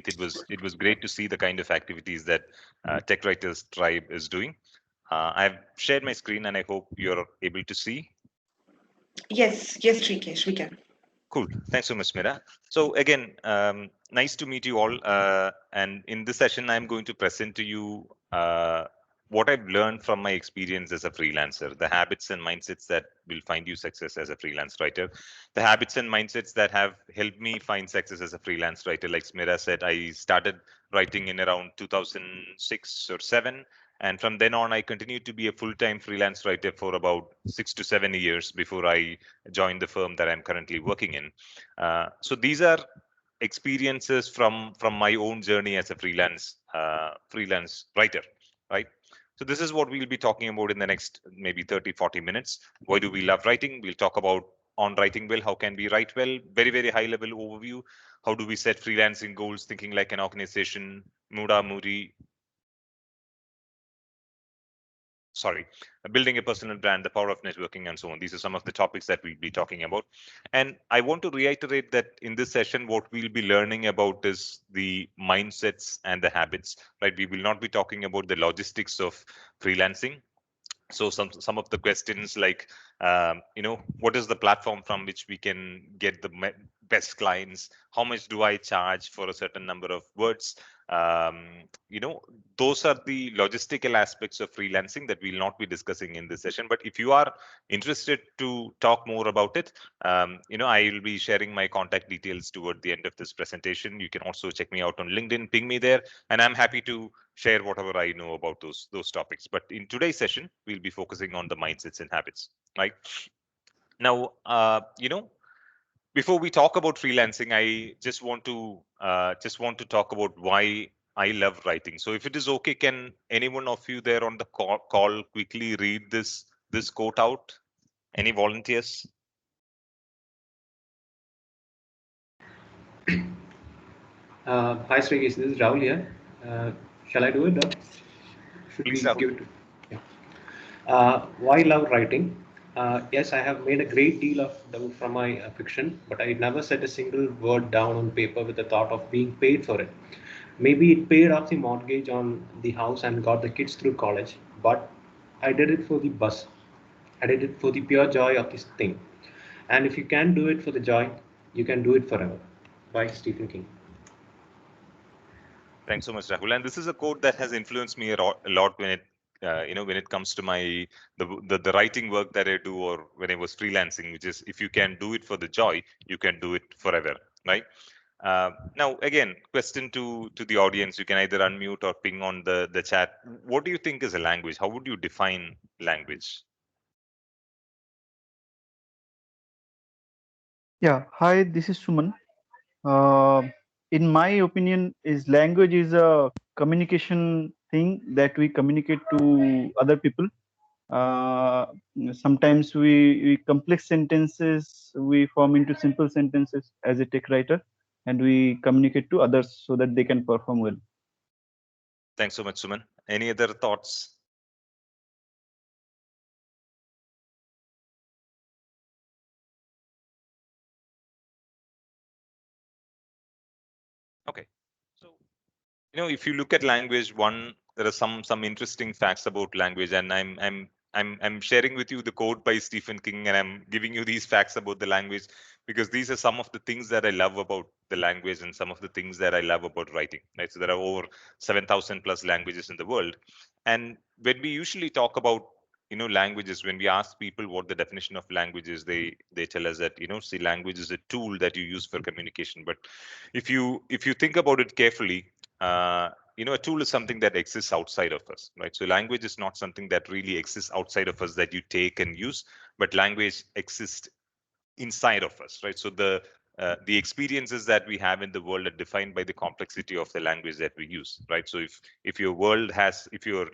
it was great to see the kind of activities that Tech Writers Tribe is doing. I've shared my screen and I hope you're able to see. Yes, Sreekesh, we can. Cool. Thanks so much, Mira. So again, nice to meet you all. And in this session, I'm going to present to you what I've learned from my experience as a freelancer, the habits and mindsets that will find you success as a freelance writer, the habits and mindsets that have helped me find success as a freelance writer. Like Smira said, I started writing in around 2006 or 7. And from then on, I continued to be a full-time freelance writer for about 6 to 7 years before I joined the firm that I'm currently working in. So these are experiences from my own journey as a freelance writer, right? So this is what we'll be talking about in the next maybe 30-40 minutes. Why do we love writing? We'll talk about on writing well, how can we write well, very high level overview. How do we set freelancing goals, thinking like an organization, Muda Muri, sorry, building a personal brand, the power of networking, and so on. These are some of the topics that we'll be talking about. And I want to reiterate that in this session, what we'll be learning about is the mindsets and the habits, right? We will not be talking about the logistics of freelancing. So some of the questions like what is the platform from which we can get the best clients, how much do I charge for a certain number of words, um, you know those are the logistical aspects of freelancing that we'll not be discussing in this session. But if you are interested to talk more about it, I will be sharing my contact details toward the end of this presentation. You can also check me out on LinkedIn, ping me there, and I'm happy to share whatever I know about those topics. But in today's session, we'll be focusing on the mindsets and habits. Right now, before we talk about freelancing, I just want to talk about why I love writing. So, if it is okay, can any one of you there on the call quickly read this quote out? Any volunteers? Hi, Sreekesh. This is Rahul here. Shall I do it? Or should Please, we Rahul. give it to? Yeah. Why love writing? Yes, I have made a great deal of them from my fiction, but I never set a single word down on paper with the thought of being paid for it. Maybe it paid off the mortgage on the house and got the kids through college, but I did it for the buzz. I did it for the pure joy of this thing. And if you can do it for the joy, you can do it forever. By Stephen King. Thanks so much, Rahul. And this is a quote that has influenced me a lot when it comes to my the writing work that I do, or when I was freelancing, which is, if you can do it for the joy, you can do it forever, right? Now, again, question to the audience. You can either unmute or ping on the chat. What do you think is a language? How would you define language? Yeah, hi, this is Suman. Uh, in my opinion, is language is a communication thing that we communicate to other people. Uh, Sometimes we complex sentences we form into simple sentences as a tech writer, and we communicate to others so that they can perform well. Thanks so much, Suman. Any other thoughts? Okay. So, if you look at language, there are some interesting facts about language, and I'm sharing with you the quote by Stephen King, and I'm giving you these facts about the language because these are some of the things that I love about the language and some of the things that I love about writing. Right. So there are over 7,000 plus languages in the world, and when we usually talk about languages, when we ask people what the definition of language is, they tell us that see, language is a tool that you use for communication. But if you think about it carefully, a tool is something that exists outside of us, right? So language is not something that really exists outside of us that you take and use, but language exists inside of us, right? So the experiences that we have in the world are defined by the complexity of the language that we use, right? So if your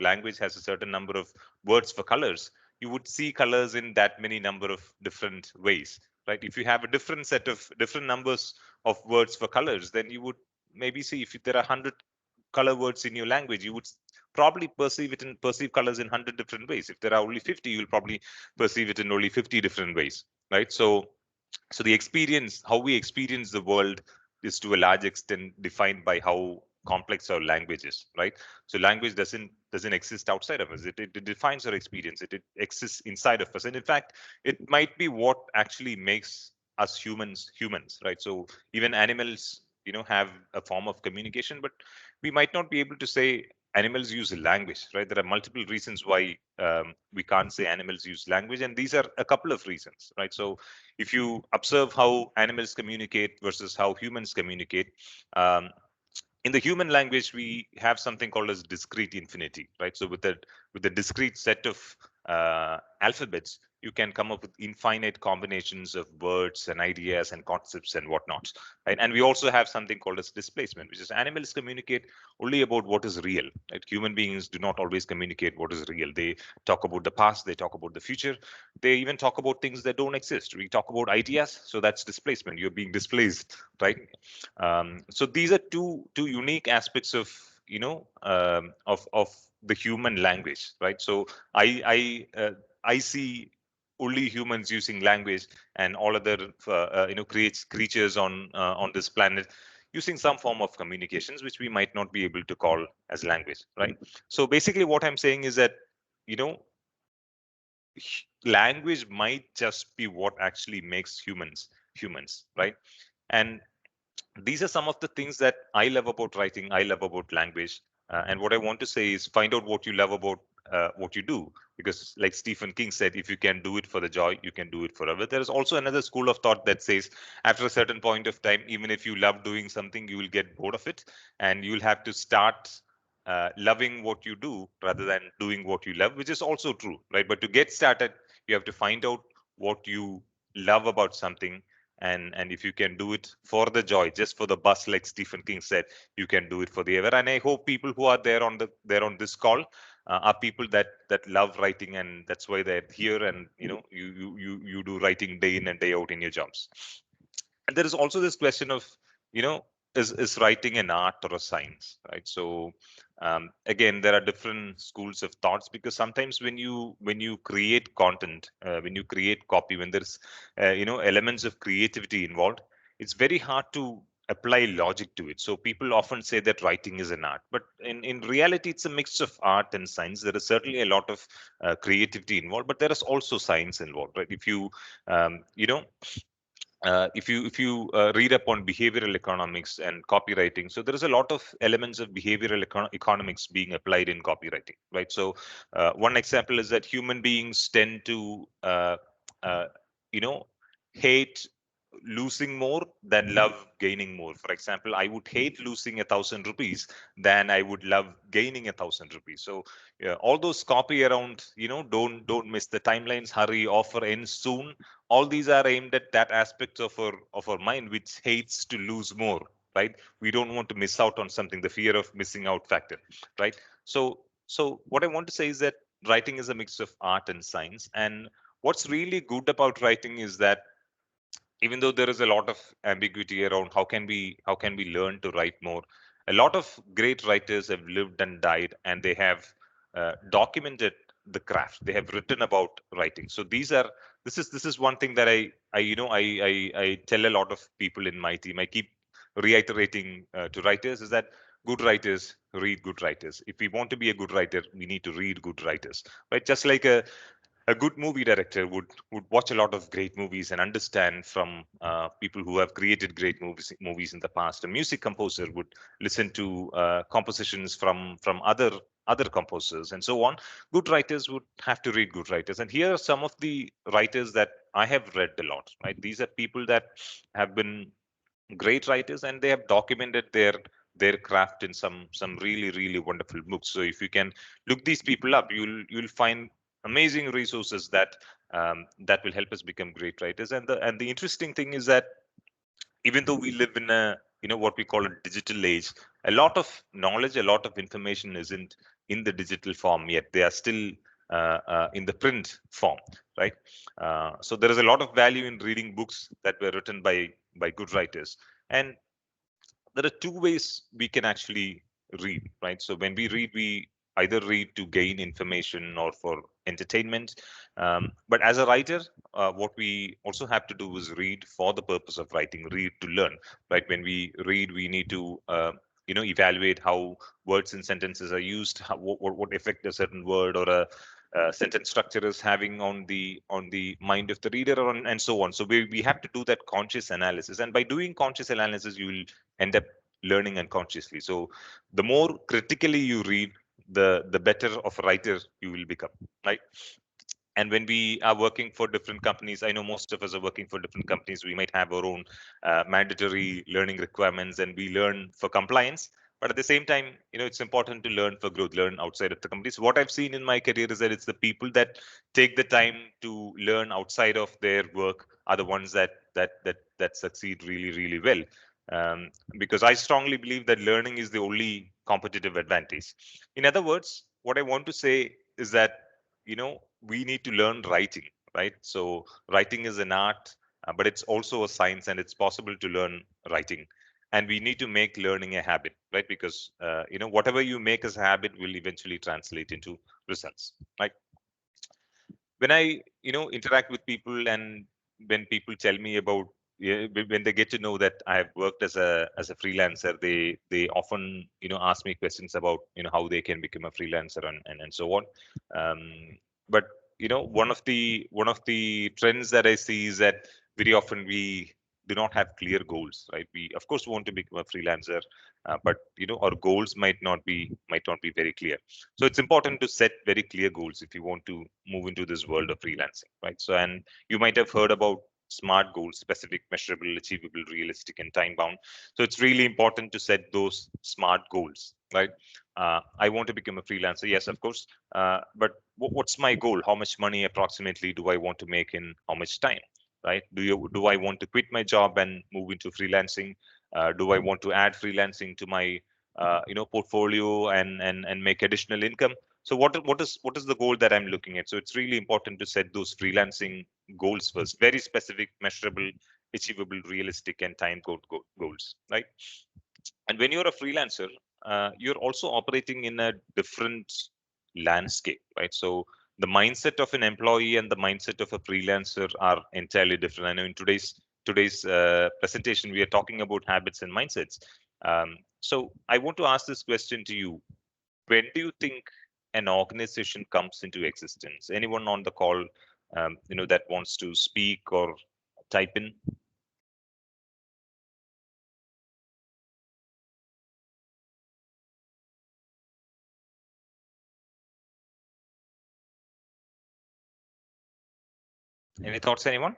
language has a certain number of words for colors, you would see colors in that many number of different ways, right? If you have a different set of different numbers of words for colors, then you would maybe see, if there are 100 color words in your language, you would probably perceive colors in 100 different ways. If there are only 50, you'll probably perceive it in only 50 different ways, right? So the experience, how we experience the world, is to a large extent defined by how complex our language is, right? So language doesn't exist outside of us. It defines our experience. It exists inside of us, and in fact, it might be what actually makes us humans, right? So even animals, have a form of communication, but we might not be able to say animals use language, right? There are multiple reasons why we can't say animals use language, and these are a couple of reasons, right? So if you observe how animals communicate versus how humans communicate, um, in the human language we have something called as discrete infinity, right? So with a discrete set of alphabets, you can come up with infinite combinations of words and ideas and concepts and whatnot, right? And we also have something called as displacement, which is animals communicate only about what is real, right? Human beings do not always communicate what is real. They talk about the past, they talk about the future, they even talk about things that don't exist. We talk about ideas, so that's displacement. You're being displaced, right? So these are two unique aspects of of the human language, right? So I see only humans using language, and all other creates creatures on this planet using some form of communications which we might not be able to call as language, right? So basically what I'm saying is that you know language might just be what actually makes humans, right? And these are some of the things that I love about writing, I love about language. And what I want to say is find out what you love about what you do. Because, like Stephen King said, if you can do it for the joy, you can do it forever. There is also another school of thought that says, after a certain point of time, even if you love doing something, you will get bored of it, and you'll have to start loving what you do rather than doing what you love, which is also true, right? But to get started, you have to find out what you love about something, and if you can do it for the joy, just for the buzz, like Stephen King said, you can do it for the ever. And I hope people who are there on this call are people that love writing, and that's why they're here, and you do writing day in and day out in your jobs. And there is also this question of, you know is writing an art or a science, right? So again, there are different schools of thoughts, because sometimes when you create content, when you create copy, when there's elements of creativity involved, it's very hard to apply logic to it. So people often say that writing is an art, but in reality it's a mix of art and science. There is certainly a lot of creativity involved, but there is also science involved, right? If you read up on behavioral economics and copywriting, so there is a lot of elements of behavioral economics being applied in copywriting, right? So one example is that human beings tend to uh, you know hate losing more than love gaining more. For example, I would hate losing 1,000 rupees than I would love gaining 1,000 rupees. So yeah, all those copy around, don't miss the timelines, hurry, offer, end soon, all these are aimed at that aspect of our mind which hates to lose more, right? We don't want to miss out on something, the fear of missing out factor, right? So what I want to say is that writing is a mix of art and science. And what's really good about writing is that even though there is a lot of ambiguity around how can we learn to write more, a lot of great writers have lived and died, and they have documented the craft. They have written about writing. So this is one thing that I tell a lot of people in my team. I keep reiterating to writers is that good writers read good writers. If we want to be a good writer, we need to read good writers, right? Just like a good movie director would watch a lot of great movies and understand from people who have created great movies in the past. A music composer would listen to compositions from other composers, and so on. Good writers would have to read good writers. And here are some of the writers that I have read a lot, right? These are people that have been great writers, and they have documented their craft in some really wonderful books. So if you can look these people up, you'll find amazing resources that will help us become great writers. And the interesting thing is that even though we live in a what we call a digital age, a lot of knowledge, a lot of information isn't in the digital form yet. They are still in the print form, right? So there is a lot of value in reading books that were written by good writers. And there are two ways we can actually read, right? So when we read, either read to gain information or for entertainment. But as a writer, what we also have to do is read for the purpose of writing, read to learn. Right? When we read, we need to evaluate how words and sentences are used, what effect a certain word or a sentence structure is having on the mind of the reader, and so on. So we have to do that conscious analysis, and by doing conscious analysis, you will end up learning unconsciously. So the more critically you read, the better of a writer you will become, right? And when we are working for different companies, I know most of us are working for different companies, we might have our own mandatory learning requirements, and we learn for compliance. But at the same time, it's important to learn for growth, learn outside of the companies. What I've seen in my career is that it's the people that take the time to learn outside of their work are the ones that succeed really, really well. Because I strongly believe that learning is the only competitive advantage. In other words, what I want to say is that we need to learn writing, right? So writing is an art, but it's also a science, and it's possible to learn writing. And we need to make learning a habit, right? Because whatever you make as a habit will eventually translate into results, right? When I interact with people, and when people tell me about, when they get to know that I have worked as a freelancer, they often ask me questions about how they can become a freelancer, and so on. But one of the trends that I see is that very often we do not have clear goals, right? We of course want to become a freelancer, but our goals might not be very clear. So it's important to set very clear goals if you want to move into this world of freelancing, right? So, and you might have heard about SMART goals: specific, measurable, achievable, realistic, and time bound. So it's really important to set those SMART goals, right? I want to become a freelancer, yes, of course. But what's my goal? How much money approximately do I want to make in how much time, right? Do I want to quit my job and move into freelancing? Do I want to add freelancing to my portfolio and make additional income? So what is the goal that I'm looking at? So it's really important to set those freelancing goals first, very specific, measurable, achievable, realistic, and time goals, right? And when you're a freelancer, you're also operating in a different landscape, right? So the mindset of an employee and the mindset of a freelancer are entirely different. I know in today's presentation we are talking about habits and mindsets. So I want to ask this question to you: when do you think an organization comes into existence? Anyone on the call that wants to speak or type in? Any thoughts, anyone?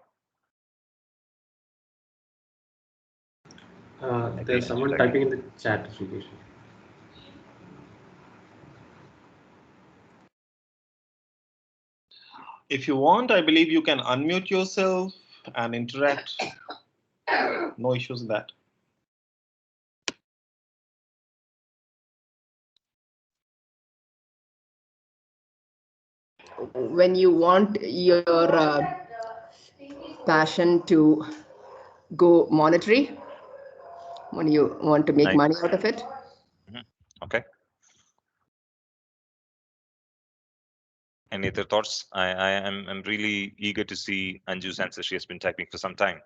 There's someone typing in the chat, Sreekesh. If you want, I believe you can unmute yourself and interact. No issues with that. When you want your passion to go monetary, when you want to make Nice. money out of it. Okay. Any other thoughts? I'm really eager to see Anju's answer. She has been typing for some time.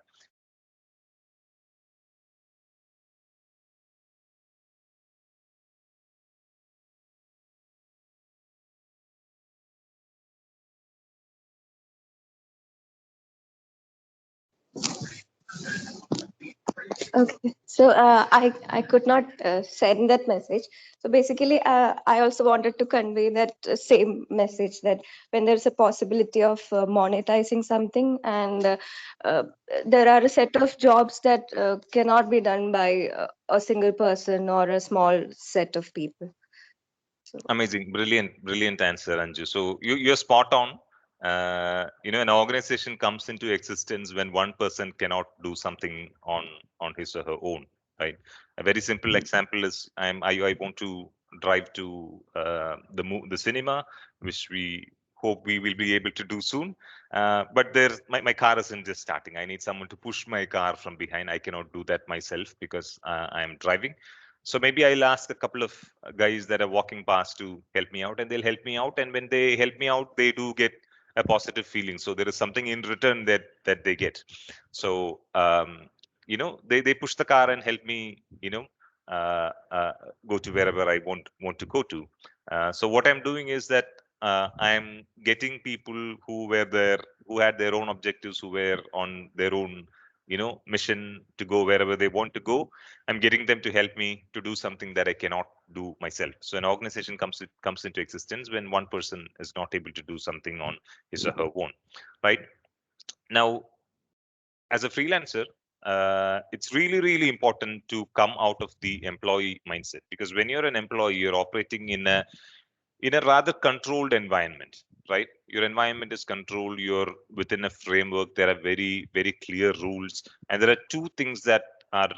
Okay, so I could not send that message. So basically, I also wanted to convey that same message, that when there's a possibility of monetizing something, and there are a set of jobs that cannot be done by a single person or a small set of people. So, Amazing, brilliant answer, Anju. So you're spot on. An organization comes into existence when one person cannot do something on his or her own, right? A very simple example is I want to drive to the cinema, which we hope we will be able to do soon. But my car isn't just starting. I need someone to push my car from behind. I cannot do that myself because I am driving. So maybe I'll ask a couple of guys that are walking past to help me out, and they'll help me out. And when they help me out, they do get a positive feeling. So there is something in return that they get. So they push the car and help me, go to wherever I want to go to. So what I'm doing is that I'm getting people who had their own objectives, who were on their own mission to go wherever they want to go. I'm getting them to help me to do something that I cannot do myself. So an organization comes into existence when one person is not able to do something on his or her own, right? Now, as a freelancer, it's really, really important to come out of the employee mindset, because when you're an employee, you're operating in a rather controlled environment, right? Your environment is controlled. You're within a framework. There are very, very clear rules, and there are two things that are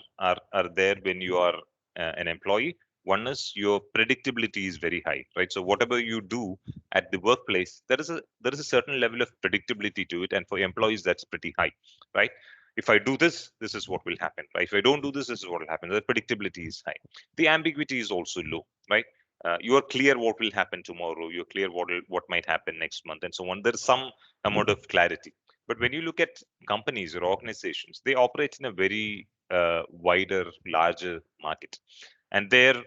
there when you are an employee. One is your predictability is very high, right? So whatever you do at the workplace, there is a certain level of predictability to it, and for employees, that's pretty high, right? If I do this, this is what will happen, right? If I don't do this, this is what will happen. The predictability is high. The ambiguity is also low, right? You are clear what will happen tomorrow. You're clear what might happen next month, and so on. There's some amount of clarity. But when you look at companies or organizations, they operate in a very wider, larger market, and there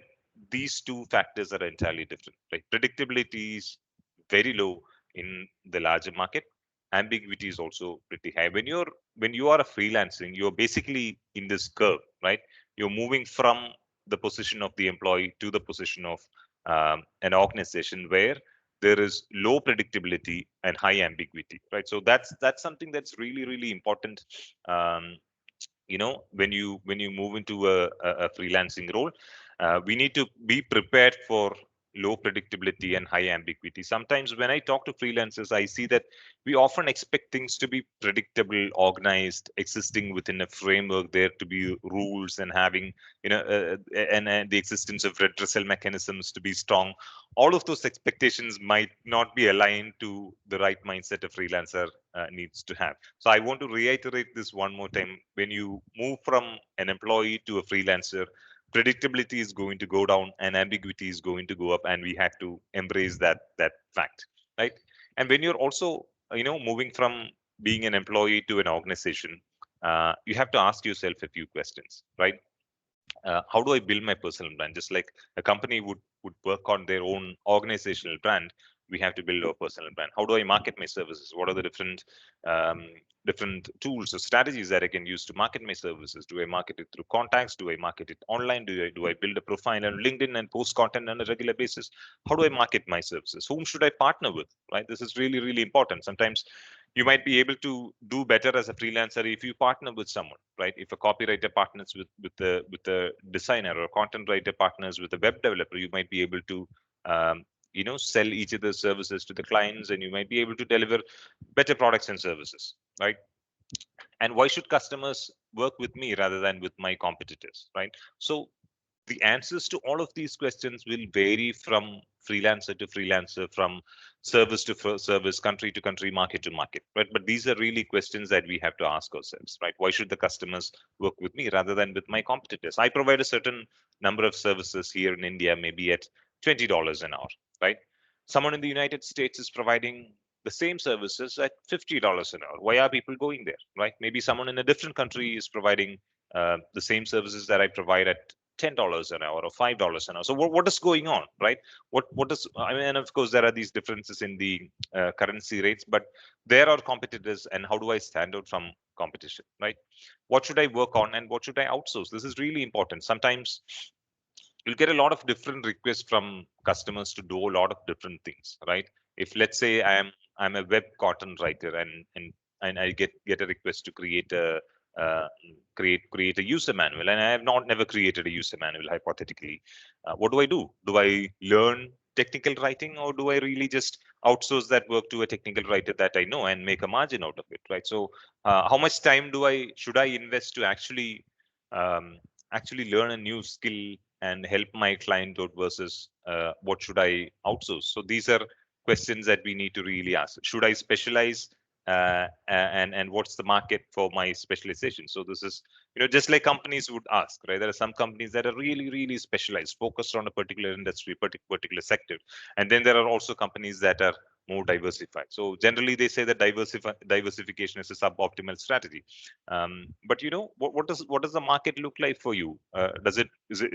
these two factors are entirely different. Right? Predictability is very low in the larger market. Ambiguity is also pretty high. When you are a freelancing, you're basically in this curve, right? You're moving from the position of the employee to the position of an organization where there is low predictability and high ambiguity, right? So that's something that's really, really important. When you move into a freelancing role, we need to be prepared for low predictability and high ambiguity. Sometimes when I talk to freelancers, I see that we often expect things to be predictable, organized, existing within a framework, there to be rules, and having and the existence of redressal mechanisms to be strong. All of those expectations might not be aligned to the right mindset a freelancer needs to have. So I want to reiterate this one more time. When you move from an employee to a freelancer, predictability is going to go down and ambiguity is going to go up, and we have to embrace that fact, right? And when you're also moving from being an employee to an organization, you have to ask yourself a few questions, right? How do I build my personal brand? Just like a company would work on their own organizational brand, we have to build our personal brand. How do I market my services? What are the different tools or strategies that I can use to market my services? Do I market it through contacts? Do I market it online? Do I build a profile on LinkedIn and post content on a regular basis? How do I market my services? Whom should I partner with? Right? This is really, really important. Sometimes you might be able to do better as a freelancer if you partner with someone, right? If a copywriter partners with a designer, or a content writer partners with a web developer, you might be able to sell each of the services to the clients, and you might be able to deliver better products and services, right? And why should customers work with me rather than with my competitors, right? So the answers to all of these questions will vary from freelancer to freelancer, from service to service, country to country, market to market, right? But these are really questions that we have to ask ourselves, right? Why should the customers work with me rather than with my competitors? I provide a certain number of services here in India, maybe at $20 an hour, right? Someone in the United States is providing the same services at $50 an hour. Why are people going there, right? Maybe someone in a different country is providing the same services that I provide at $10 an hour or $5 an hour. So what is going on, right? What is, I mean, and of course there are these differences in the currency rates, but there are competitors, and how do I stand out from competition, right? What should I work on and what should I outsource? This is really important. Sometimes you'll get a lot of different requests from customers to do a lot of different things, right? If let's say I'm a web content writer, and I get a request to create a create a user manual, and I have never created a user manual, hypothetically. What do I do? Do I learn technical writing, or do I really just outsource that work to a technical writer that I know and make a margin out of it, right? So how much time should I invest to actually learn a new skill and help my client out, versus what should I outsource? So these are questions that we need to really ask. Should I specialize and what's the market for my specialization. So this is, just like companies would ask, right? There are some companies that are really specialized, focused on a particular industry, particular sector, and then there are also companies that are more diversified. So generally they say that diversification is a suboptimal strategy. But what does the market look like for you? Is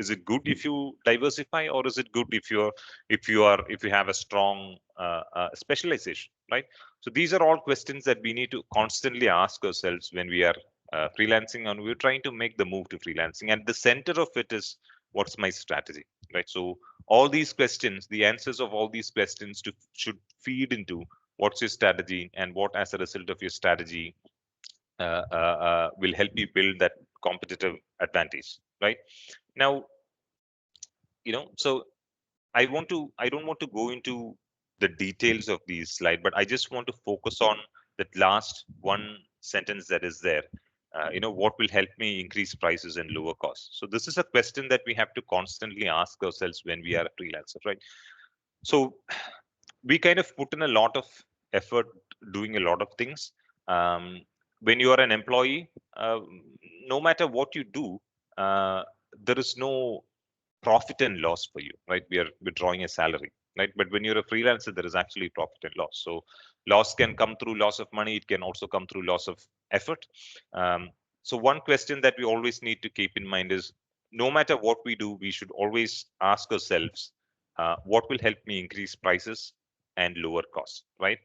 it good if you diversify, or is it good if you have a strong specialization, right? So these are all questions that we need to constantly ask ourselves when we are freelancing, and we're trying to make the move to freelancing. And the center of it is, what's my strategy, right? So all these questions, the answers of all these questions should feed into what's your strategy, and what, as a result of your strategy, will help you build that competitive advantage, right? Now, so I don't want to go into the details of these slide, but I just want to focus on that last one sentence that is there. What will help me increase prices and lower costs? So this is a question that we have to constantly ask ourselves when we are a freelancer, right? So we kind of put in a lot of effort doing a lot of things. When you are an employee, no matter what you do, there is no profit and loss for you, right? We're drawing a salary, right? But when you're a freelancer, there is actually profit and loss. So loss can come through loss of money. It can also come through loss of effort. So one question that we always need to keep in mind is, no matter what we do, we should always ask ourselves, what will help me increase prices and lower costs, right?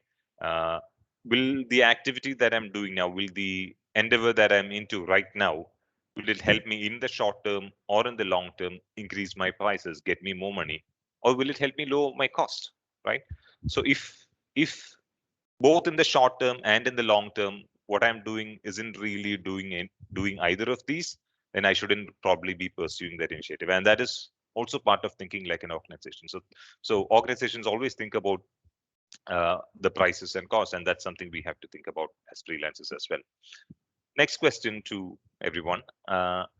Will the activity that I'm doing now, will the endeavor that I'm into right now, will it help me in the short term or in the long term increase my prices, get me more money, or will it help me lower my cost, right? So if both in the short term and in the long term, what I'm doing isn't really doing either of these, then I shouldn't probably be pursuing that initiative. And that is also part of thinking like an organization. So organizations always think about the prices and costs, and that's something we have to think about as freelancers as well. Next question to everyone.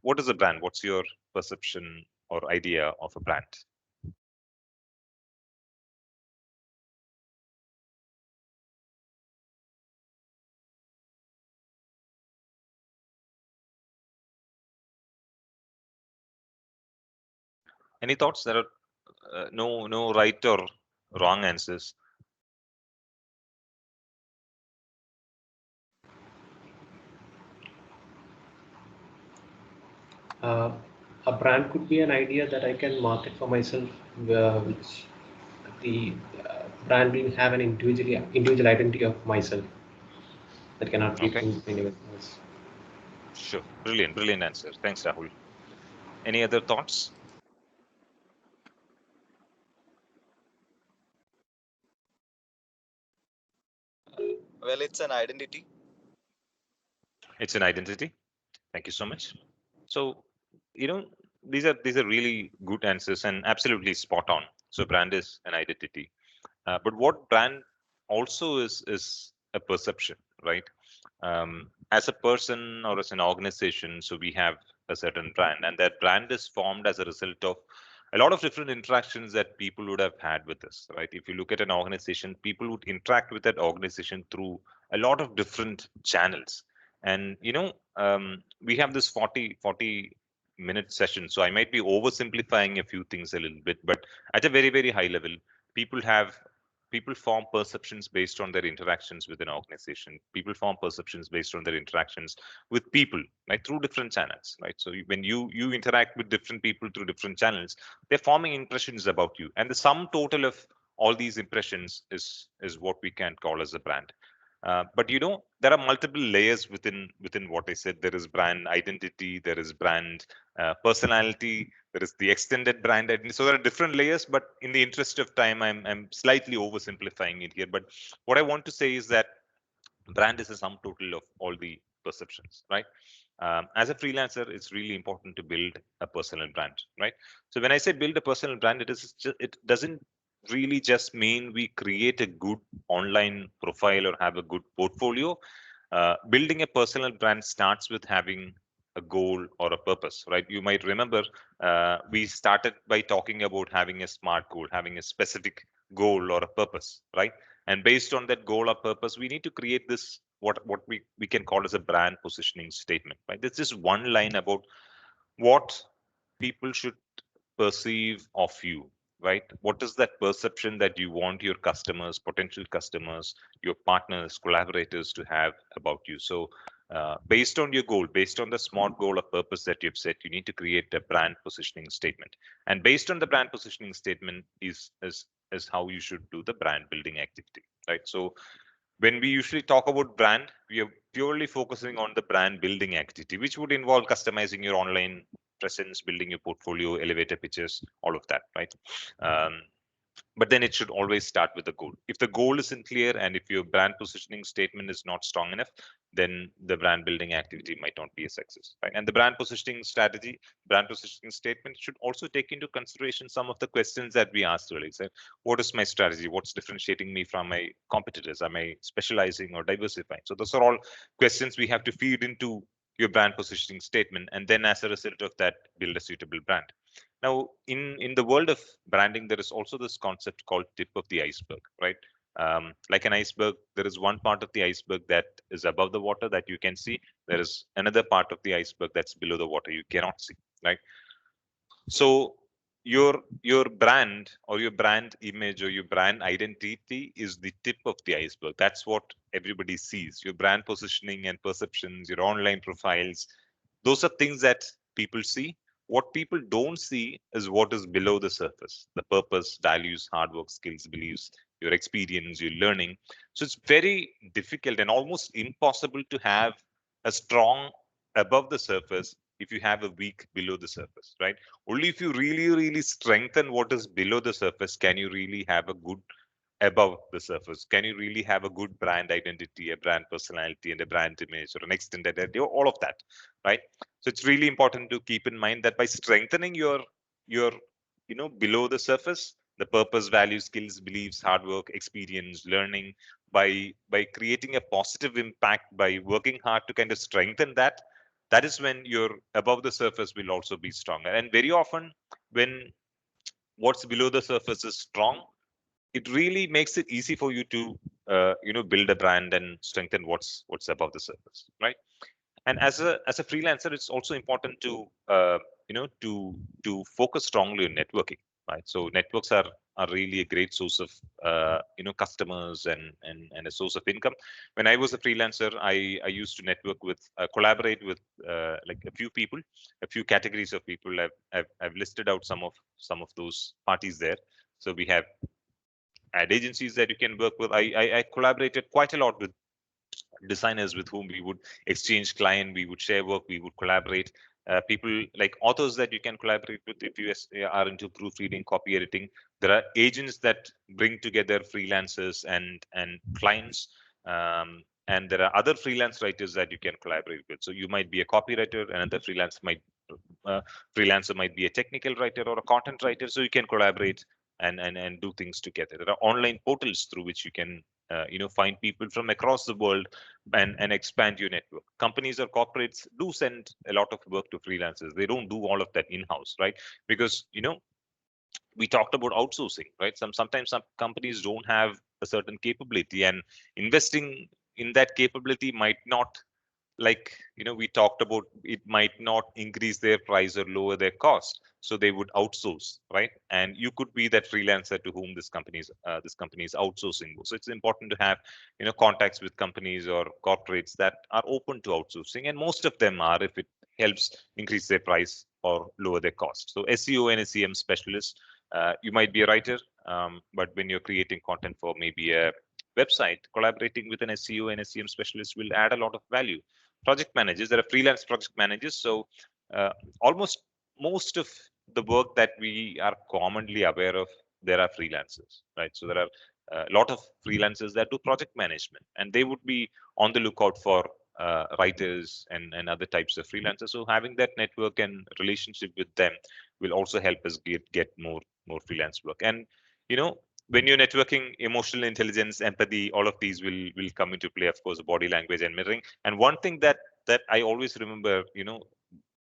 What is a brand? What's your perception or idea of a brand? Any thoughts? There are no right or wrong answers. A brand could be an idea that I can market for myself, which the brand will have an individual identity of myself that cannot be Okay, linked to anyone else. sure. Brilliant answer. Thanks, Rahul. Any other thoughts? Well, it's an identity. It's an identity. Thank you so much. So, these are really good answers and absolutely spot on. So brand is an identity. But what brand also is a perception, right? As a person or as an organization, so we have a certain brand, and that brand is formed as a result of a lot of different interactions that people would have had with us, right? If you look at an organization, people would interact with that organization through a lot of different channels. And we have this 40-minute session, so I might be oversimplifying a few things a little bit, but at a very high level, people form perceptions based on their interactions with an organization. People form perceptions based on their interactions with people, right, through different channels, right? So when you interact with different people through different channels, they're forming impressions about you, and the sum total of all these impressions is what we can call as a brand. But there are multiple layers within what I said. There is brand identity, there is brand personality, there is the extended brand identity. So there are different layers, but in the interest of time, I'm slightly oversimplifying it here. But what I want to say is that brand is a sum total of all the perceptions, right? As a freelancer, it's really important to build a personal brand, right? So when I say build a personal brand, it doesn't really just mean we create a good online profile or have a good portfolio. Building a personal brand starts with having a goal or a purpose, right? You might remember we started by talking about having a SMART goal, having a specific goal or a purpose, right? And based on that goal or purpose, we need to create this what we can call as a brand positioning statement, right? This is one line about what people should perceive of you, right? What is that perception that you want your customers, potential customers, your partners, collaborators to have about you? So based on your goal, based on the smart goal or purpose that you've set, you need to create a brand positioning statement. And based on the brand positioning statement is how you should do the brand building activity, right? So when we usually talk about brand, we are purely focusing on the brand building activity, which would involve customizing your online presence, building your portfolio, elevator pitches, all of that, right? But then it should always start with the goal. If the goal isn't clear and if your brand positioning statement is not strong enough, then the brand building activity might not be a success, right? And the brand positioning strategy, brand positioning statement should also take into consideration some of the questions that we asked earlier. So what is my strategy? What's differentiating me from my competitors? Am I specializing or diversifying? So those are all questions we have to feed into your brand positioning statement, and then as a result of that, build a suitable brand. Now, in the world of branding, there is also this concept called tip of the iceberg, right? Like an iceberg, there is one part of the iceberg that is above the water that you can see. There is another part of the iceberg that's below the water you cannot see, right? So your brand or your brand image or your brand identity is the tip of the iceberg. That's what everybody sees. Your brand positioning and perceptions, your online profiles, those are things that people see. What people don't see is what is below the surface: the purpose, values, hard work, skills, beliefs, your experience, your learning. So it's very difficult and almost impossible to have a strong above the surface if you have a weak below the surface, right? Only if you really strengthen what is below the surface can you really have a good above the surface. Can you really have a good brand identity, a brand personality, and a brand image, or an extended identity, all of that, right? So it's really important to keep in mind that by strengthening your below the surface, the purpose, values, skills, beliefs, hard work, experience, learning, by creating a positive impact, by working hard to kind of strengthen that, that is when your above the surface will also be stronger. And very often when what's below the surface is strong, it really makes it easy for you to build a brand and strengthen what's above the surface, right? And as a freelancer, it's also important to to focus strongly on networking, right? So networks are really a great source of customers and a source of income. When I was a freelancer, I used to network with collaborate with like a few people, a few categories of people. I've listed out some of those parties there. So we have ad agencies that you can work with. I collaborated quite a lot with designers with whom we would exchange client, we would share work, we would collaborate. People like authors that you can collaborate with if you are into proofreading, copy editing. There are agents that bring together freelancers and clients. And there are other freelance writers that you can collaborate with. So you might be a copywriter, another freelancer might be a technical writer or a content writer. So you can collaborate and do things together. There are online portals through which you can find people from across the world and expand your network. Companies or corporates do send a lot of work to freelancers. They don't do all of that in-house, right? Because we talked about outsourcing, right? Sometimes some companies don't have a certain capability, and investing in that capability might not, like we talked about, it might not increase their price or lower their cost, so they would outsource, right? And you could be that freelancer to whom this company is outsourcing. So it's important to have contacts with companies or corporates that are open to outsourcing, and most of them are, if it helps increase their price or lower their cost. So SEO and SEM specialists, you might be a writer, but when you're creating content for maybe a website, collaborating with an SEO and SEM specialist will add a lot of value. Project managers, there are freelance project managers. So almost most of the work that we are commonly aware of, there are freelancers, right? So there are a lot of freelancers that do project management, and they would be on the lookout for writers and other types of freelancers. So having that network and relationship with them will also help us get more freelance work. And when you're networking, emotional intelligence, empathy, all of these will come into play. Of course, body language and mirroring. And one thing that I always remember,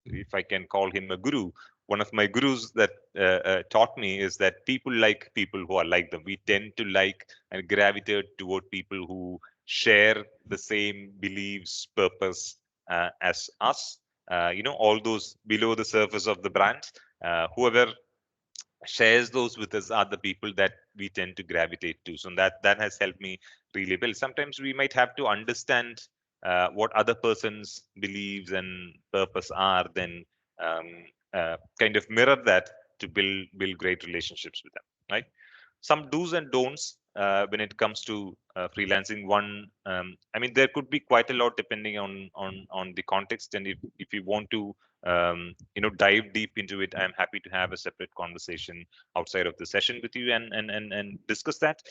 if I can call him a guru, one of my gurus that taught me is that people like people who are like them. We tend to like and gravitate toward people who share the same beliefs, purpose as us. All those below the surface of the brand. Whoever shares those with us are the people that we tend to gravitate to. So that has helped me really well. Sometimes we might have to understand what other person's beliefs and purpose are, then kind of mirror that to build great relationships with them, right? Some do's and don'ts when it comes to freelancing. One, I mean, there could be quite a lot depending on the context, and if you want to dive deep into it, I'm happy to have a separate conversation outside of the session with you and discuss that.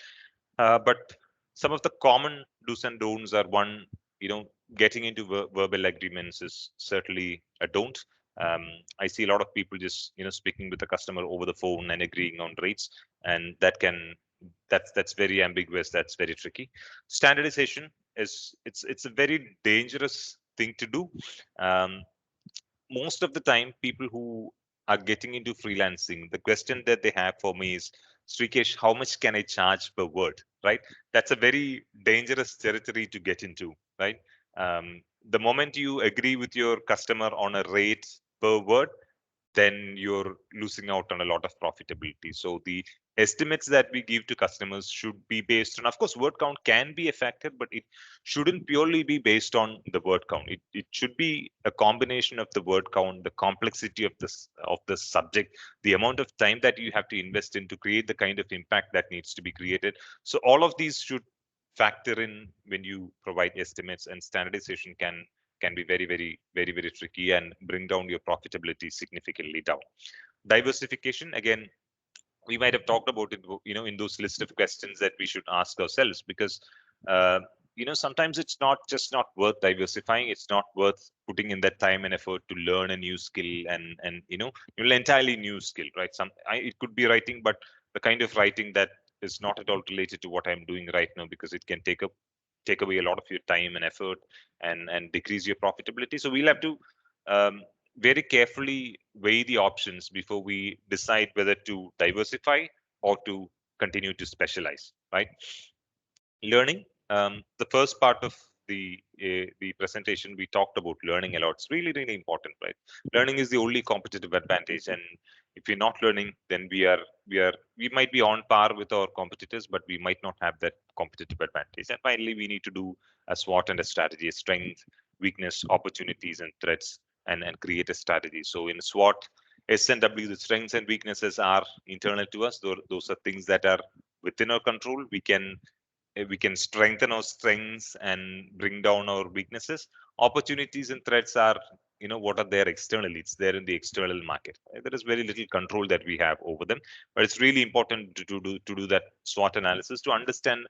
But some of the common do's and don'ts are: one, getting into verbal agreements is certainly a don't. I see a lot of people just speaking with the customer over the phone and agreeing on rates, and that's very ambiguous. That's very tricky. Standardization it's a very dangerous thing to do. Um, Most of the time, people who are getting into freelancing, the question that they have for me is, Sreekesh, how much can I charge per word? Right? That's a very dangerous territory to get into, right? The moment you agree with your customer on a rate per word, then you're losing out on a lot of profitability. So the estimates that we give to customers should be based on, of course, word count can be a factor, but it shouldn't purely be based on the word count. It should be a combination of the word count, the complexity of the subject, the amount of time that you have to invest in to create the kind of impact that needs to be created. So all of these should factor in when you provide estimates, and standardization can be very tricky and bring down your profitability significantly down. Diversification, again, we might have talked about it, in those list of questions that we should ask ourselves, because uh, sometimes it's not worth diversifying. It's not worth putting in that time and effort to learn a new skill and entirely new skill, right? It could be writing, but the kind of writing that is not at all related to what I'm doing right now, because it can take away a lot of your time and effort and decrease your profitability. So we'll have to very carefully weigh the options before we decide whether to diversify or to continue to specialize, right? Learning, the first part of the presentation, we talked about learning a lot. It's really important, right? Learning is the only competitive advantage, and if we're not learning, then we might be on par with our competitors, but we might not have that competitive advantage. And finally, we need to do a SWOT and a strategy: a strength, weakness, opportunities, and threats, and create a strategy. So in SWOT, S&W, the strengths and weaknesses are internal to us. Those are things that are within our control. We can strengthen our strengths and bring down our weaknesses. Opportunities and threats are, what are there externally. It's there in the external market. There is very little control that we have over them, but it's really important to do that SWOT analysis to understand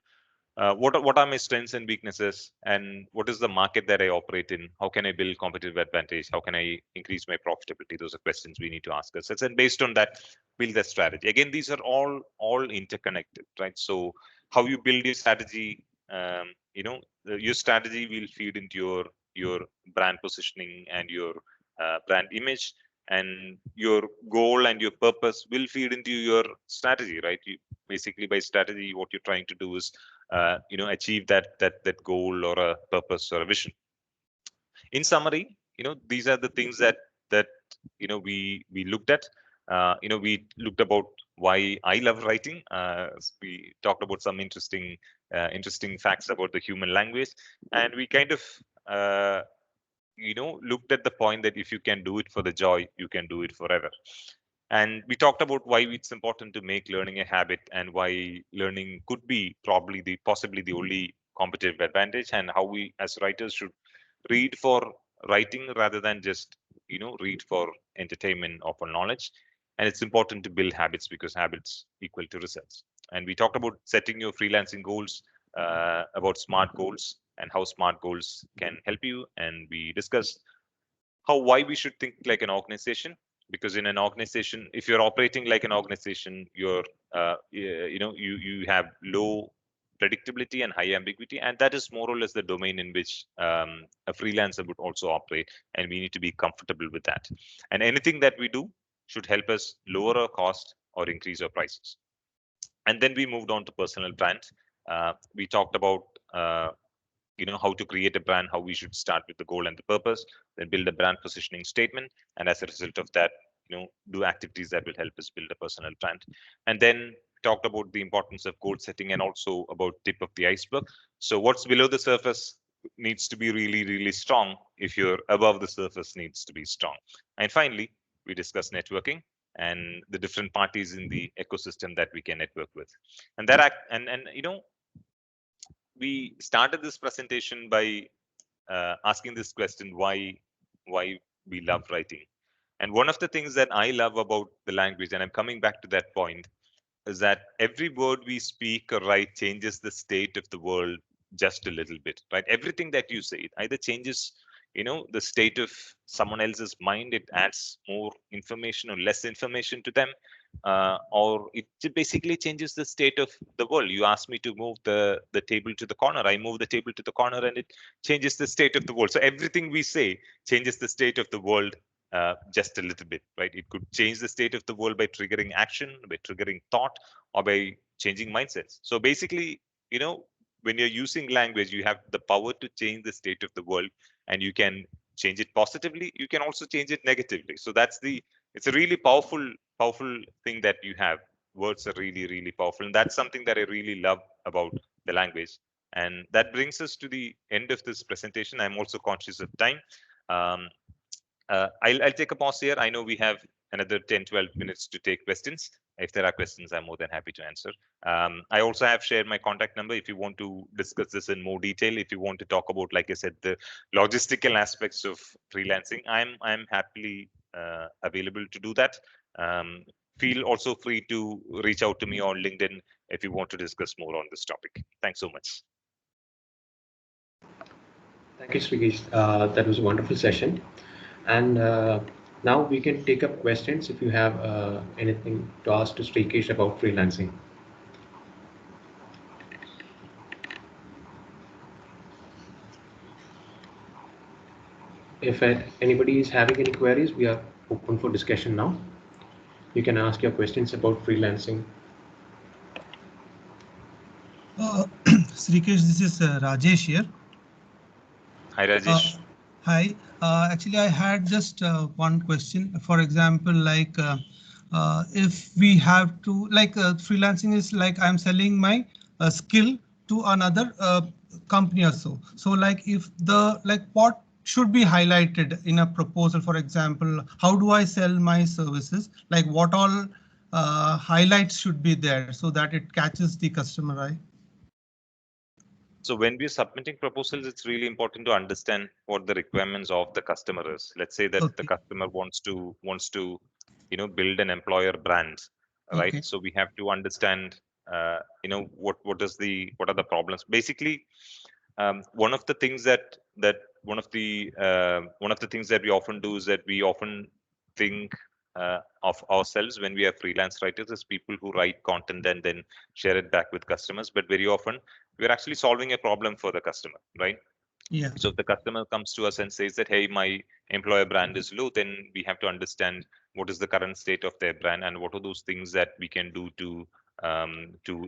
what are my strengths and weaknesses, and what is the market that I operate in. How can I build competitive advantage? How can I increase my profitability? Those are questions we need to ask ourselves, and based on that, build that strategy. Again, these are all interconnected, right? So how you build your strategy, your strategy will feed into your brand positioning and your brand image, and your goal and your purpose will feed into your strategy, right? Basically, by strategy, what you're trying to do is achieve that goal or a purpose or a vision. In summary, these are the things that we looked at. We looked about why I love writing. We talked about some interesting facts about the human language, and we kind of looked at the point that if you can do it for the joy, you can do it forever. And we talked about why it's important to make learning a habit, and why learning could be possibly the only competitive advantage, and how we as writers should read for writing rather than just read for entertainment or for knowledge. And it's important to build habits, because habits equal to results. And we talked about setting your freelancing goals, about smart goals and how smart goals can help you. And we discussed why we should think like an organization, because in an organization, if you're operating like an organization, you have low predictability and high ambiguity, and that is more or less the domain in which a freelancer would also operate, and we need to be comfortable with that. And anything that we do, should help us lower our cost or increase our prices. And then we moved on to personal brand. We talked about how to create a brand, how we should start with the goal and the purpose, then build a brand positioning statement, and as a result of that, do activities that will help us build a personal brand. And then talked about the importance of goal setting and also about tip of the iceberg. So what's below the surface needs to be really, really strong if you're above the surface needs to be strong. And finally, we discuss networking and the different parties in the ecosystem that we can network with. And that we started this presentation by asking this question, why we love writing. And one of the things that I love about the language, and I'm coming back to that point, is that every word we speak or write changes the state of the world just a little bit, right? Everything that you say, it either changes the state of someone else's mind, it adds more information or less information to them, or it basically changes the state of the world. You ask me to move the table to the corner, I move the table to the corner, and it changes the state of the world. So everything we say changes the state of the world just a little bit, right? It could change the state of the world by triggering action, by triggering thought, or by changing mindsets. So basically, when you're using language, you have the power to change the state of the world, and you can change it positively, you can also change it negatively. So it's a really powerful thing that you have. Words are really, really powerful, and that's something that I really love about the language. And that brings us to the end of this presentation. I'm also conscious of time. I'll take a pause here. I know we have another 10-12 minutes to take questions. If there are questions, I'm more than happy to answer. I also have shared my contact number if you want to discuss this in more detail. If you want to talk about, like I said, the logistical aspects of freelancing, I'm happily available to do that. Feel also free to reach out to me on LinkedIn if you want to discuss more on this topic. Thanks so much. Thank you, Sreekesh. That was a wonderful session. And now we can take up questions if you have anything to ask to Sreekesh about freelancing. If anybody is having any queries, we are open for discussion now. You can ask your questions about freelancing. Sreekesh, this is Rajesh here. Hi, Rajesh. Hi. Actually, I had just one question. For example, like if we have to, like freelancing is like I'm selling my skill to another company or so. So like if what should be highlighted in a proposal, for example, how do I sell my services? Like what all highlights should be there so that it catches the customer eye? So when we're submitting proposals, it's really important to understand what the requirements of the customer is. Let's say that the customer wants to build an employer brand, right? Okay. So we have to understand what are the problems. Basically, one of the things that we often do is that we often think of ourselves when we are freelance writers as people who write content and then share it back with customers. But very often we're actually solving a problem for the customer, right? Yeah. So if the customer comes to us and says that, hey, my employer brand is low, then we have to understand what is the current state of their brand and what are those things that we can do to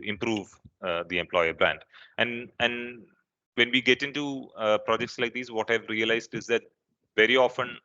improve the employer brand. And when we get into projects like these, what I've realized is that very often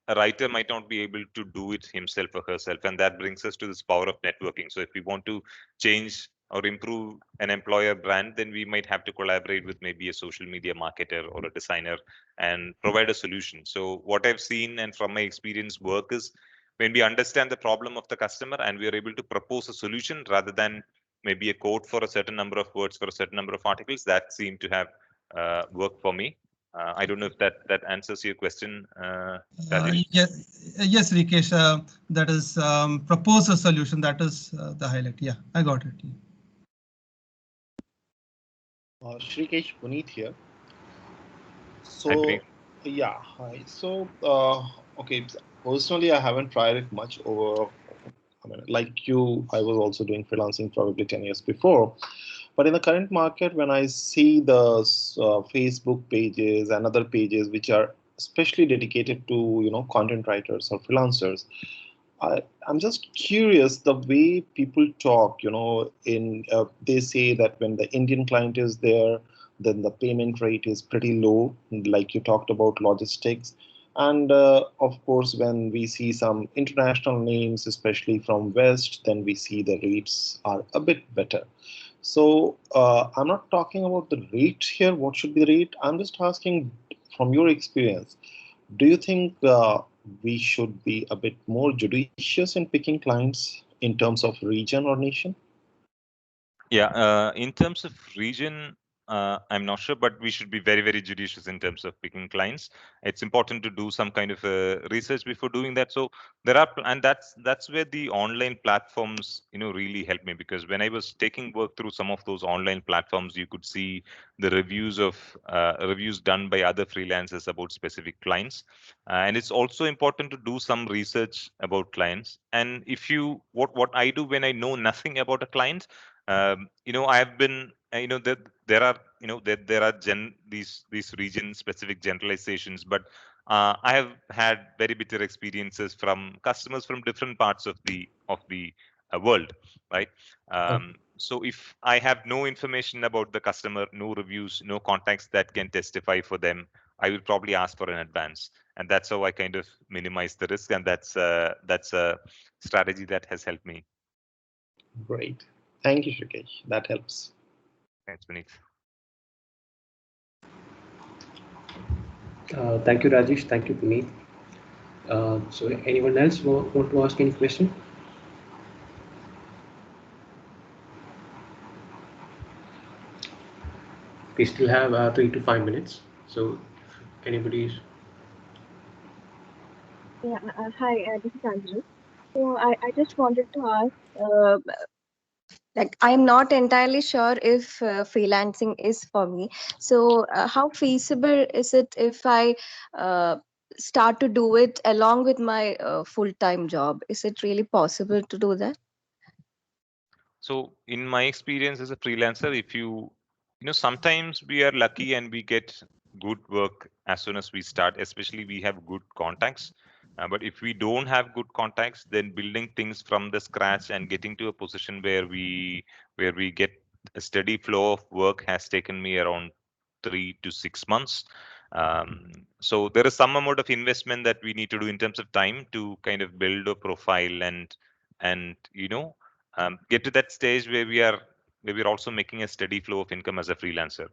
a writer might not be able to do it himself or herself, and that brings us to this power of networking. So if we want to change or improve an employer brand, then we might have to collaborate with maybe a social media marketer or a designer and provide a solution. So what I've seen and from my experience work is when we understand the problem of the customer and we are able to propose a solution rather than maybe a quote for a certain number of words for a certain number of articles, that seemed to have worked for me. I don't know if that answers your question, Rajesh. Yes, Rikesh, that is propose a solution. That is the highlight. Yeah, I got it. Sreekesh, Puneet here. So, Puneet. yeah, hi. So, okay, personally, I haven't tried it much over, I mean, like you, I was also doing freelancing probably 10 years before. But in the current market, when I see the Facebook pages and other pages which are especially dedicated to content writers or freelancers, I'm just curious the way people talk. They say that when the Indian client is there, then the payment rate is pretty low, like you talked about logistics. And of course, when we see some international names, especially from West, then we see the rates are a bit better. So I'm not talking about the rate here. What should be the rate? I'm just asking from your experience. Do you think we should be a bit more judicious in picking clients in terms of region or nation? Yeah, in terms of region, I'm not sure, but we should be very, very judicious in terms of picking clients. It's important to do some kind of research before doing that. So there are, and that's where the online platforms, really help me, because when I was taking work through some of those online platforms, you could see the reviews done by other freelancers about specific clients, and it's also important to do some research about clients. And if you, what I do when I know nothing about a client. I have been, there are, there are these region specific generalizations, but I have had very bitter experiences from customers from different parts of the world, right? So if I have no information about the customer, no reviews, no contacts that can testify for them, I will probably ask for an advance, and that's how I kind of minimize the risk, and that's a strategy that has helped me. Great. Thank you, Sreekesh. That helps. Thanks, Vineet. Thank you, Rajesh. Thank you, Puneet. So anyone else want to ask any question? We still have 3 to 5 minutes. So if anybody's... Yeah, hi, this is Anjali. So I just wanted to ask, like, I'm not entirely sure if freelancing is for me. So how feasible is it if I start to do it along with my full-time job? Is it really possible to do that? So in my experience as a freelancer, if sometimes we are lucky and we get good work as soon as we start, especially we have good contacts. But if we don't have good contacts, then building things from the scratch and getting to a position where we get a steady flow of work has taken me around 3 to 6 months. So there is some amount of investment that we need to do in terms of time to kind of build a profile and get to that stage where we're also making a steady flow of income as a freelancer.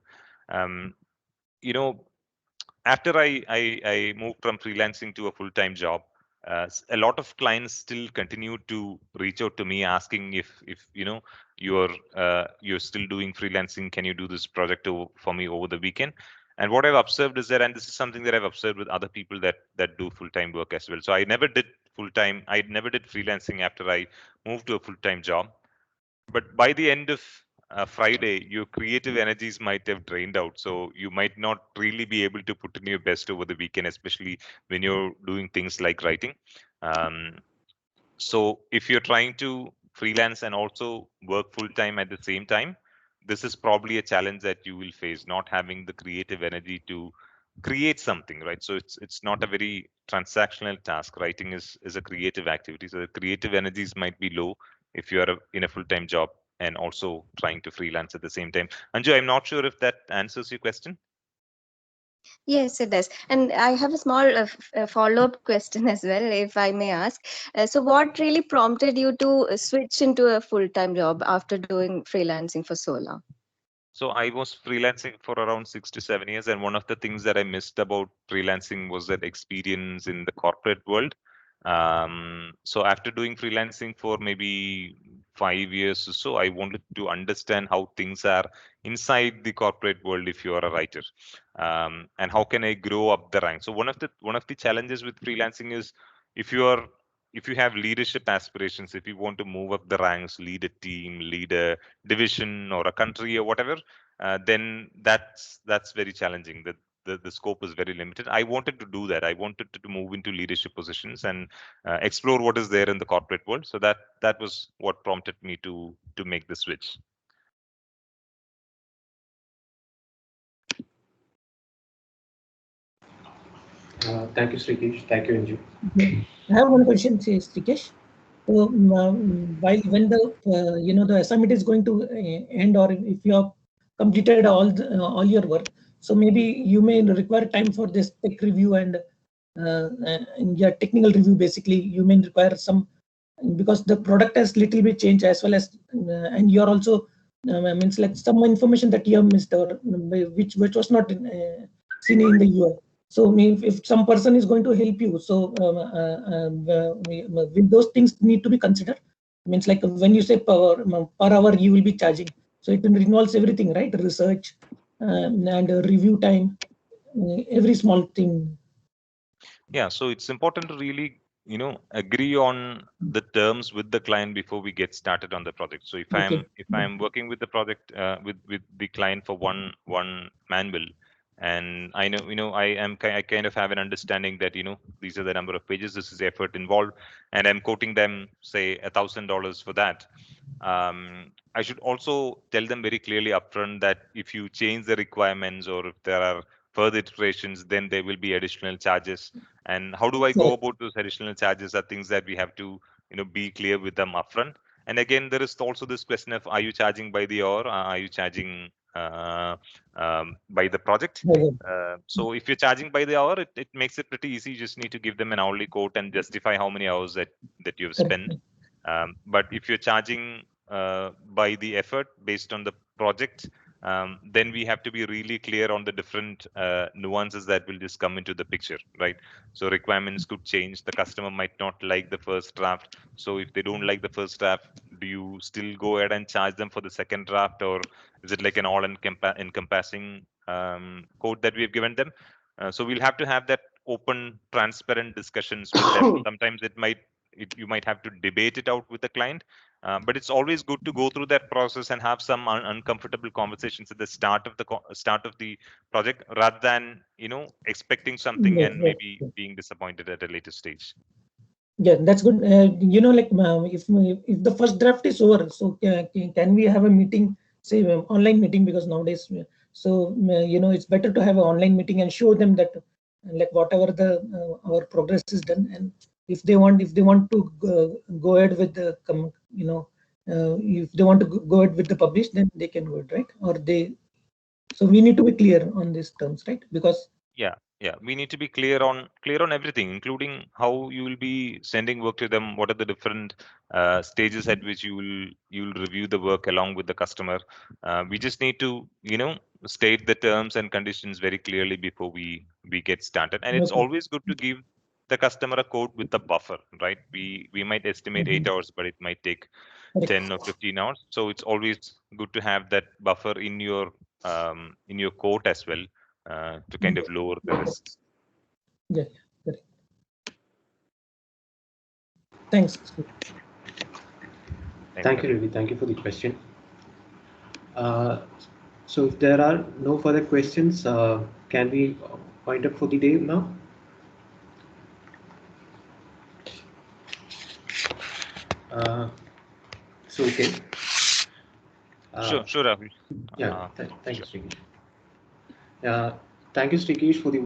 Um, you know, After I moved from freelancing to a full-time job, a lot of clients still continue to reach out to me asking if you're still doing freelancing, can you do this project for me over the weekend? And what I've observed is that, and this is something that I've observed with other people that do full-time work as well. So I never did freelancing after I moved to a full-time job. But by the end of Friday, your creative energies might have drained out. So you might not really be able to put in your best over the weekend, especially when you're doing things like writing. Um, so if you're trying to freelance and also work full time at the same time, this is probably a challenge that you will face, not having the creative energy to create something, right? So it's not a very transactional task. Writing is a creative activity. So the creative energies might be low if you are in a full-time job and also trying to freelance at the same time. Anju, I'm not sure if that answers your question. Yes, it does. And I have a small follow-up question as well, if I may ask. So what really prompted you to switch into a full-time job after doing freelancing for so long? So I was freelancing for around 6 to 7 years, and one of the things that I missed about freelancing was that experience in the corporate world. So after doing freelancing for maybe 5 years or so, I wanted to understand how things are inside the corporate world if you are a writer, and how can I grow up the ranks. So one of the challenges with freelancing is if you are if you have leadership aspirations, if you want to move up the ranks, lead a team, lead a division or a country or whatever, then that's very challenging. The scope is very limited. I wanted to do that. I wanted to move into leadership positions and explore what is there in the corporate world. So that was what prompted me to make the switch. Thank you, Sreekesh. Thank you, Anju. I have one question, Sreekesh. So while when the assignment is going to end, or if you have completed all your work, so maybe you may require time for this tech review and your technical review. Basically, you may require some, because the product has little bit changed, as well as and you're also means like some information that you have missed, or which was not seen in the UI. So if some person is going to help you, so with those things need to be considered. Means like when you say per hour you will be charging, so it involves everything, right? Research and review time, every small thing. Yeah, so it's important to really, agree on the terms with the client before we get started on the project. So if Okay. I'm working with the project with the client for one manual, and I know I kind of have an understanding that these are the number of pages, this is the effort involved, and I'm quoting them say $1,000 for that. I should also tell them very clearly upfront that if you change the requirements, or if there are further iterations, then there will be additional charges. And how do I go about those additional charges are things that we have to be clear with them upfront. And again, there is also this question of, are you charging by the hour, are you charging by the project? So if you're charging by the hour, it makes it pretty easy. You just need to give them an hourly quote and justify how many hours that you've spent. But if you're charging by the effort based on the project, then we have to be really clear on the different nuances that will just come into the picture, right? So requirements could change. The customer might not like the first draft. So if they don't like the first draft, do you still go ahead and charge them for the second draft, or is it like an all encompassing code that we have given them? So we'll have to have that open, transparent discussions with them. Sometimes you might have to debate it out with the client, but it's always good to go through that process and have some uncomfortable conversations at the start of the project, rather than expecting something and maybe being disappointed at a later stage. Yeah, that's good. If the first draft is over, so can we have a meeting, say online meeting, because nowadays, so it's better to have an online meeting and show them that like whatever our progress is done, and if they want to go ahead with the if they want to go ahead with the publish, then they can go ahead, right? Or they, so we need to be clear on these terms, right? Because yeah, we need to be clear on everything, including how you will be sending work to them, what are the different stages at which you will review the work along with the customer. We just need to state the terms and conditions very clearly before we get started. And it's always good to give the customer a quote with a buffer, right? We might estimate 8 hours, but it might take 10 or 15 hours. So it's always good to have that buffer in your quote as well, to kind of lower the risks. Yeah, correct. Thanks. Thank you, Ravi. Thank you for the question. So if there are no further questions, can we wind up for the day now? So okay. Sure, Rahul. Yeah, thank you, Sreekesh. Thank you, Sreekesh, for the